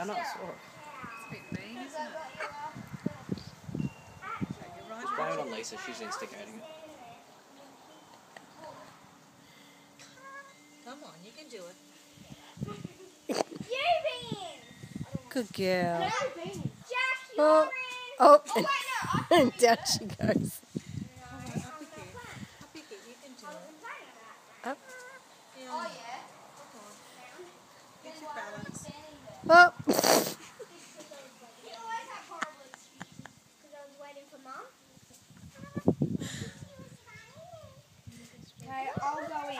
Tyrannosaurus. It's a bit mean, isn't it? Just blame it on Lisa, she's instigating it. Come on, you can do it. Good girl. No, Jack, Oh, oh, and down she goes. Come on, up again. Up again, you can do it. Up. Yeah. Oh, yeah. Come on. Get your balance. Oh. You always have horrible excuses because I was waiting for Mum. Okay, I'll go in.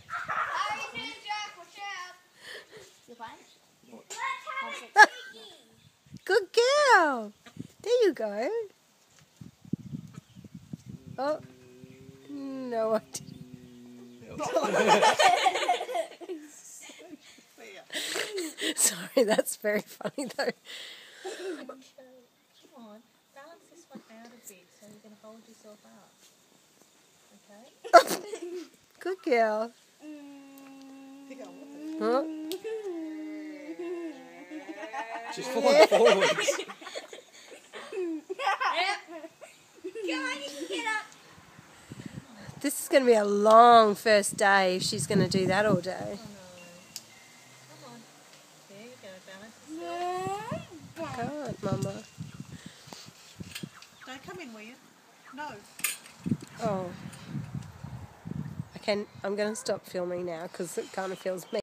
How are you doing, Jack? Watch out. You're fine? Let's have a piggy. Good girl. There you go. Oh. No, I didn't. Sorry, that's very funny though. Come on, balance this one out a bit so you're going to hold yourself up. Okay? Good girl. Oh. She's falling forwards. Come on, you can get up. This is going to be a long first day if she's going to do that all day. Oh no. Come on. There you go, balance yourself. Can't, Mama. Don't come in, will you? No. Oh. Okay, I'm going to stop filming now because it kind of feels me.